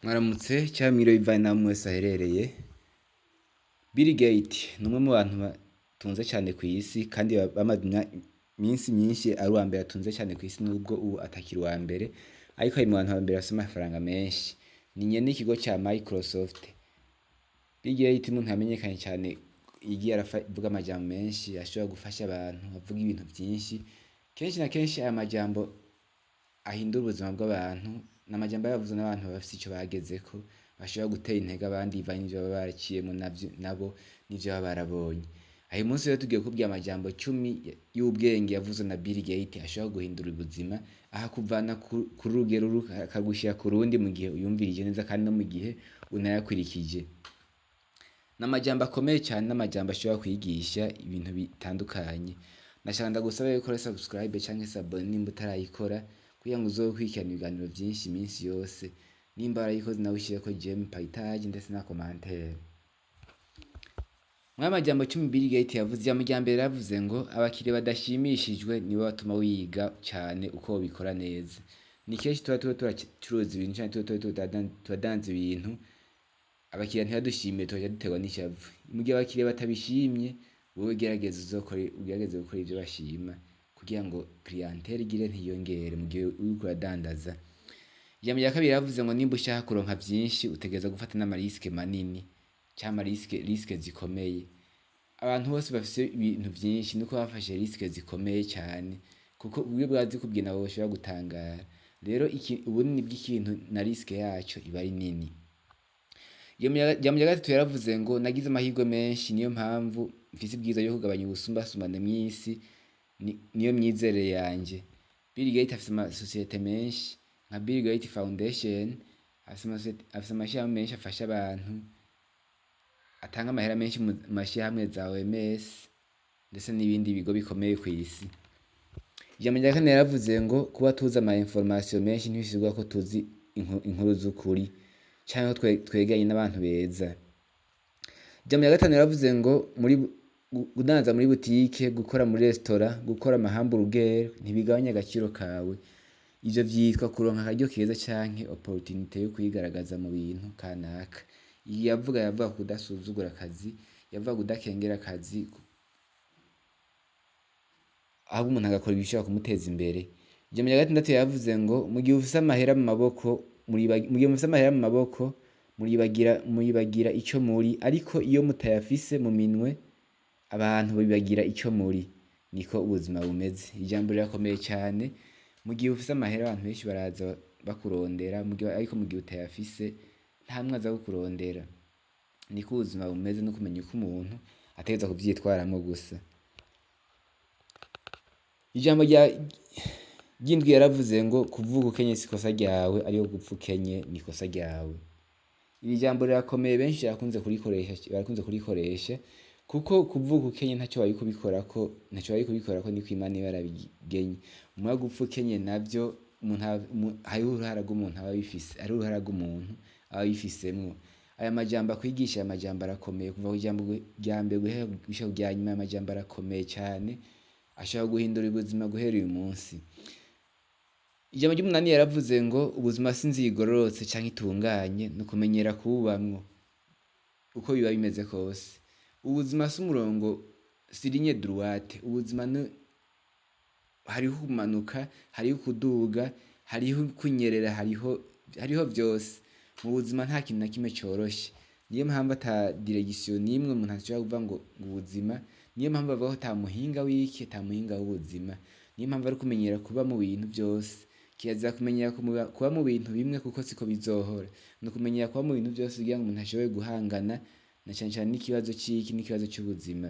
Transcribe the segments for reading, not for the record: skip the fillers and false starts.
Mwaramutse cyamiro bivanye namwe mwese aherereye. Bill Gates ni umwe mu bantu batunze cyane ku isi kandi bamaze iminsi myinshi ari uwa mbere atunze cyane ku isi nubwo ubu atakiri uwa mbere, ariko ari mu bantu ba mbere bafite amafaranga menshi. Ni nyene n'ikigo cya Microsoft. Bill Gates umuntu yamenyekanye cyane igiye aravuga amajambo menshi ashobora gufasha abantu, avuga ibintu byinshi. Kenshi na kenshi aya majambo ahindura ubuzima bw'abantu, n'amajambo yavuze n'abantu bafite icyo bagezeko, bashobora gutera intege abandi bivanye n'ivyo baba baraciyemo nabo n'ivyo baba barabonye. Aho uyu munsi rero tugiye kubwira amajambo 10 y'ubwenge yavuzwe na Bill Gates ashobora guhindura ubuzima, aha kuvana ku rugero akagushira ku rundi mu gihe uyumvirije neza kandi no mu gihe unayakurikije. N'amajambo akomeye cyane, n'amajambo ashobora kwigisha ibintu bitandukanye. Nashaka ndagusaba yuko ukora subscribe canke s'abone nimba utarayikora, kugira ngo uzokurikirana ibiganiro byinshi iminsi yose. Nimba warayikoze nawe ushireko j'aime, partage ndetse na commentaire. Mwa majambo 10 Bill Gates yavuze, ijambo rya mbere yavuze ngo abakire badashimishijwe nibo batuma wiga cyane uko bikora neza. Ni kenshi tuba turacuruza ibintu cyane turadanza ibintu, abakiriya ntibadushimiye tukaja duterwa n'ishavu. Mu gihe abakiriya batabishimye, wowe ugerageze gukora ivyo bashima kugira ngo clientele igire ntiyongere mu gihe uriko uradandaza. Ijambo rya kabiri yavuze ngo nimba ushaka kuronka vyinshi utegereza gufata n'amariske manini cyangwa riske zikomeye. Abantu bose bafise ibintu vyinshi nuko bafashe riske zikomeye cyane, kuko ubwo bwazi kubwiye nabo bashobora gutangara. Rero ubunini bw'ikintu na riske yaco iba ari nini. Ijambo rya gatatu yaravuze ngo nagize amahirwe menshi, niyo mpamvu mfise ibwirizwa yo kugabanya ubusumbasumbane mw'isi, niyo myizere yanje. Bill Gates afise amasosiyete menshi nka Bill Gates Foundation, afise amashirahamwe menshi afasha abantu, atanga amahera menshi mu mashirahamwe za OMS ndetse n'ibindi bigo bikomeye ku isi. Ijambo rya kane yaravuze ngo kuba tuzi ama information menshi ntibisigura ko tuzi inkuru z'ukuri canke ko twegeranye n'abantu beza. Ijambo rya gatanu yaravuze ngo kudandaza muri butike, gukora muri restaurant, gukora amahamburger ntibigabanya agaciro kawe. Ivyo vyitwa kuronka akaryo keza canke opportunité yo kwigaragaza mu bintu kanaka. Yavuga kudasuzugura akazi, yavuga kudakengera akazi, ahubwo umuntu agakora ibishobora kumuteza imbere. Ijambo rya gatandatu yavuze ngo mu gihe ufise amahera mu maboko muribagira ico muri, ariko iyo mutayafise mu minwe abantu bibagira ico muri. Niko ubuzima bumeze. Ijambo rirakomeye cyane. Mu gihe ufise amahera abantu benshi baraza bakurondera, ariko mu gihe utayafise nta mwe aza kukurondera. Niko ubuzima bumeze, no kumenya uko umuntu ategerezwa kuvyitwaramwo gusa. Ijambo ry'indwi yaravuze ngo kuvuga ukenye si ikosa ryawe, ariyo gupfa ukenye ni ikosa ryawe. Iri jambo rirakomeye, benshi barakunze kurikoresha, kuko kuvuga ukenye ntacyo wari kubikorako niko Imana iba yarabigenye. Umwe gupfa ukenye navyo hariho uruhara rw'umuntu aba abifisemwo. Aya majambo akwigisha, aya majambo arakomeye, kuva ku ijambo rya mbere gushika ku rya nyuma. Aya majambo arakomeye cyane, ashobora guhindura ubuzima guhera uyu munsi. Ijambo ry'umunani yaravuze ngo ubuzima si inzira igororotse canke itunganye, ni ukumenyera kububamwo uko biba bimeze kose. Ubuzima si umurongo, si ligne droite. Ubuzima hariho kumanuka, hariho kuduga, hariho kunyerera, hariho vyose. Mu buzima nta kintu na kimwe coroshe. Niyo mpamvu ata direction nimwe umuntu ashobora kuvuga ngo ubuzima. Niyo mpamvu bavuga ko ata muhinga w'iki, ata muhinga w'ubuzima. Niyo mpamvu ari kumenyera kuba mu bintu byose. Kirazira kumenyera kuba mu bintu bimwe, kuko siko bizohora. No kumenyera kuba mu bintu byose kugira ngo umuntu ashobore guhangana na cyane n'ikibazo n'ikibazo cy'ubuzima.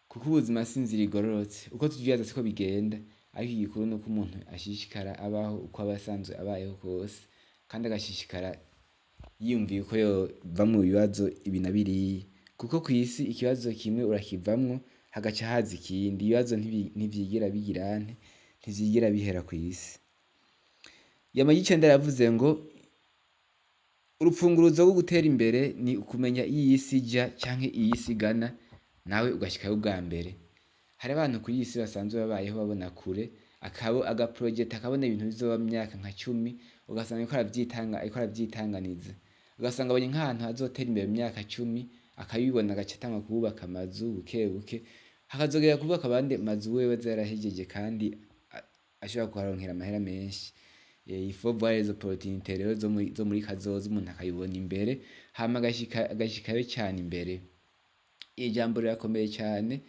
Kuko ubuzima si inzira igororotse. Uko tuvyaza siko bigenda, ariko igikuru nuko umuntu ashishikara abaho uko aba asanzwe abayeho kose, kandi agashishikara yiyumviye uko yova mu bibazo ibi na biriya. Kuko ku isi ikibazo kimwe urakivamwo hagaca haza ikindi. Ibibazo ntivyigira ntivyigira bihera ku isi. Ijambo ry'icenda yaravuze ngo urupfunguruzo rwo gutera imbere ni ukumenya iyi isi ija canke iyi isi igana, nawe ugashikayo ubwa mbere. Hari abantu kuri iyi si basanzwe babayeho babona kure, agaproject akabona ibintu bizoba mu myaka nka 10, ugasanga ariko arabyitanganiza, ugasanga abonye nk'ahantu hazotera imbere mu myaka 10 akabibona agaca atanga kubaka amazu buke buke, hakazogera kubaka abandi mazu wewe zarahejeje kandi ashobora kuharonkera amahera menshi. Il faut voir les opportunités rero zo muri kazoza umuntu akayibona imbere hama agashikayo cyane imbere. Ijambo rirakomeye cyane,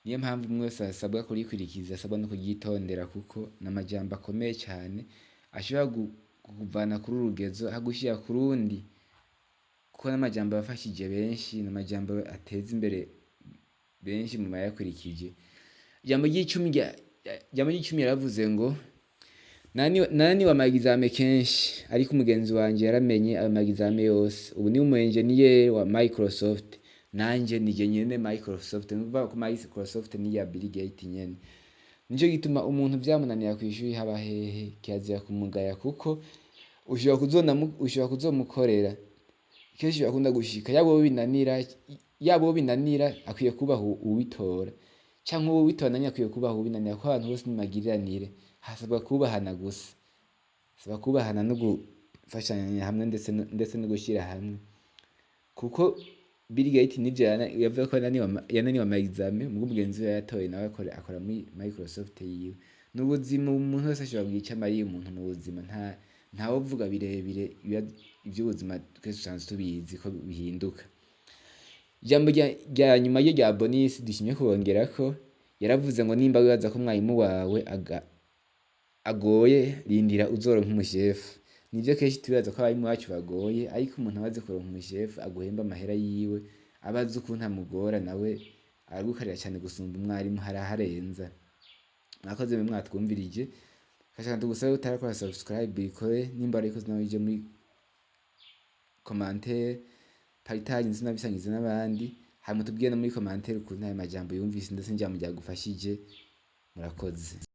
niyo mpamvu umwe wese asabwa kurikurikiza, asabwa no kuryitondera kuko n'amajambo akomeye cyane ashobora kukuvana kuri urugezo agushyira ku rundi, kuko n'amajambo yafashije benshi, n'amajambo ateza imbere benshi mu bayakurikije. Ijambo ry'icumi yaravuze ngo nani wa magizame kenshi ariko umugenzi wanje yaramenye ayo magizame yose, ubu ni umu engineer wa Microsoft, nanje nije nyene Microsoft. Nukuvuga ko Microsoft ni ya Bill Gates nyene. Nico gituma umuntu vyamunanira kwishuri haba hehe kirazira kumugaya, kuko ushobora kuzomukorera kenshi bakunda gushika, yabo binanira akwiye kubaha uwitora, canke uwo witora nanye akwiye kubaha ubinanira, ko abantu bose nimagiriranire, hasabwa kubahana gusa, hasabwa kubahana no gufashanya hamwe ndetse no gushyira hamwe, kuko Bill Gates nivyo yavuga ko yananiwe amagizame, mugo mugenzi we yatoye nawe akora muri Microsoft yiwe. N'ubuzima umuntu wese ashobora kugira icyo amariye umuntu mu buzima, ntawe uvuga birebire iby'ubuzima twese usanzwe tubizi ko bihinduka. Ijambo rya nyuma rya bonus dushimye kubongera ko yaravuze ngo nimba wibaza ko mwarimu wawe agoye, rindira uzoronka umushefu. Nivyo kenshi tubibaza ko abarimu bacu bagoye, ariko umuntu abaze kuronka umushefu aguhemba amahera yiwe, abazi ukuntu amugora, nawe aragukarira cyane gusumba umwarimu haraharenza. Mwakoze mwe mwatwumvirije, kashaka tugusaba utarakora subscribe bikore, nimba ariko nawe ije muri commentaire partage nzina bisangize n'abandi, hanyuma tubwiye no muri commentaire ukuntu ayo majambo yumvise ndetse njya mu gufashije. Murakoze.